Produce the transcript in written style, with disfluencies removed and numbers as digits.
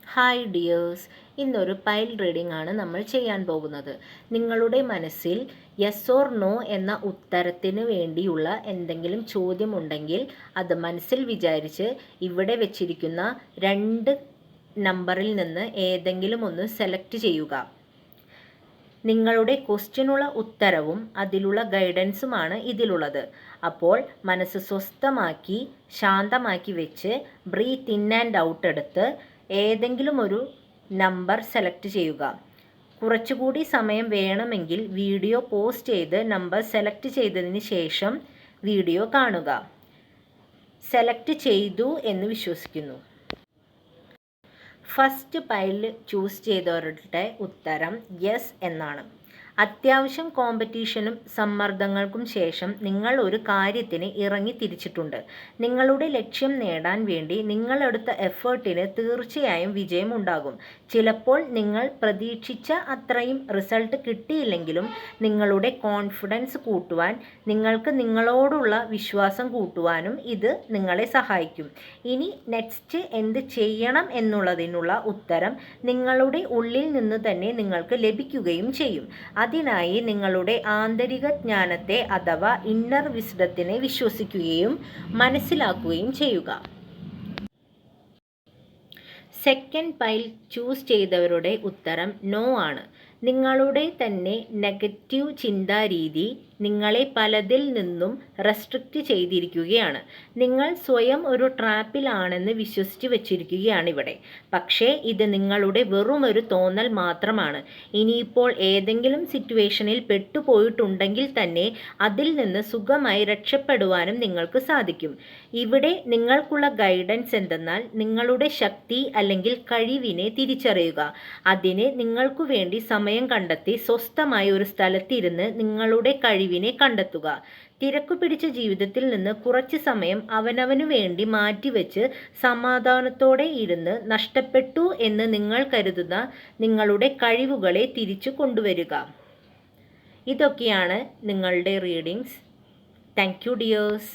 Hi dears, ഇന്നൊരു pile reading ആണ് നമ്മൾ ചെയ്യാൻ പോകുന്നത്. നിങ്ങളുടെ മനസ്സിൽ യെസ് ഓർ നോ എന്ന ഉത്തരത്തിന് വേണ്ടിയുള്ള എന്തെങ്കിലും ചോദ്യമുണ്ടെങ്കിൽ അത് മനസ്സിൽ വിചാരിച്ച് ഇവിടെ വെച്ചിരിക്കുന്ന 2 നമ്പറിൽ നിന്ന് ഏതെങ്കിലും ഒന്ന് സെലക്ട് ചെയ്യുക. നിങ്ങളുടെ ക്വസ്റ്റ്യനുള്ള ഉത്തരവും അതിലുള്ള ഗൈഡൻസുമാണ് ഇതിലുള്ളത്. അപ്പോൾ മനസ്സ് സ്വസ്ഥമാക്കി ശാന്തമാക്കി വെച്ച് ബ്രീത്ത് ഇൻ ആൻഡ് ഔട്ട് എടുത്ത് ഏതെങ്കിലും ഒരു നമ്പർ സെലക്ട് ചെയ്യുക. കുറച്ചുകൂടി സമയം വേണമെങ്കിൽ വീഡിയോ പോസ് ചെയ്ത് നമ്പർ സെലക്ട് ചെയ്തതിന് ശേഷം വീഡിയോ കാണുക. സെലക്ട് ചെയ്തു എന്ന് വിശ്വസിക്കുന്നു. ഫസ്റ്റ് പൈൽ ചൂസ് ചെയ്തവരുടെ ഉത്തരം യെസ് എന്നാണ്. അത്യാവശ്യം കോമ്പറ്റീഷനും സമ്മർദ്ദങ്ങൾക്കും ശേഷം നിങ്ങൾ ഒരു കാര്യത്തിന് ഇറങ്ങി തിരിച്ചിട്ടുണ്ട്. നിങ്ങളുടെ ലക്ഷ്യം നേടാൻ വേണ്ടി നിങ്ങളെടുത്ത എഫേർട്ടിന് തീർച്ചയായും വിജയം ഉണ്ടാകും. ചിലപ്പോൾ നിങ്ങൾ പ്രതീക്ഷിച്ച അത്രയും റിസൾട്ട് കിട്ടിയില്ലെങ്കിലും നിങ്ങളുടെ കോൺഫിഡൻസ് കൂട്ടുവാൻ, നിങ്ങൾക്ക് നിങ്ങളോടുള്ള വിശ്വാസം കൂട്ടുവാനും ഇത് നിങ്ങളെ സഹായിക്കും. ഇനി നെക്സ്റ്റ് എന്ത് ചെയ്യണം എന്നുള്ളതിനുള്ള ഉത്തരം നിങ്ങളുടെ ഉള്ളിൽ നിന്ന് തന്നെ നിങ്ങൾക്ക് ലഭിക്കുകയും ചെയ്യും. അതിനായി നിങ്ങളുടെ ആന്തരിക ജ്ഞാനത്തെ അഥവാ ഇന്നർ വിസ്ഡത്തിനെ വിശ്വസിക്കുകയും മനസ്സിലാക്കുകയും ചെയ്യുക. സെക്കൻഡ് പൈൽ ചൂസ് ചെയ്തവരുടെ ഉത്തരം നോ ആണ്. നിങ്ങളുടെ തന്നെ നെഗറ്റീവ് ചിന്താരീതി നിങ്ങളെ പലതിൽ നിന്നും റെസ്ട്രിക്റ്റ് ചെയ്തിരിക്കുകയാണ്. നിങ്ങൾ സ്വയം ഒരു ട്രാപ്പിലാണെന്ന് വിശ്വസിച്ച് വെച്ചിരിക്കുകയാണ് ഇവിടെ. പക്ഷേ ഇത് നിങ്ങളുടെ വെറും ഒരു തോന്നൽ മാത്രമാണ്. ഇനിയിപ്പോൾ ഏതെങ്കിലും സിറ്റുവേഷനിൽ പെട്ടുപോയിട്ടുണ്ടെങ്കിൽ തന്നെ അതിൽ നിന്ന് സുഖമായി രക്ഷപ്പെടുവാനും നിങ്ങൾക്ക് സാധിക്കും. ഇവിടെ നിങ്ങൾക്കുള്ള ഗൈഡൻസ് എന്തെന്നാൽ നിങ്ങളുടെ ശക്തി അല്ലെങ്കിൽ കഴിവിനെ തിരിച്ചറിയുക. അതിന് നിങ്ങൾക്കു വേണ്ടി സമയം കണ്ടെത്തി സ്വസ്ഥമായ ഒരു സ്ഥലത്തിരുന്ന് നിങ്ങളുടെ കഴിവിനെ കണ്ടെത്തുക. തിരക്കു പിടിച്ച ജീവിതത്തിൽ നിന്ന് കുറച്ച് സമയം അവനവനു വേണ്ടി മാറ്റിവെച്ച് സമാധാനത്തോടെ ഇരുന്ന് നഷ്ടപ്പെട്ടു എന്ന് നിങ്ങൾ കരുതുന്ന നിങ്ങളുടെ കഴിവുകളെ തിരിച്ചു കൊണ്ടുവരിക. ഇതൊക്കെയാണ് നിങ്ങളുടെ റീഡിങ്സ്. Thank you dears.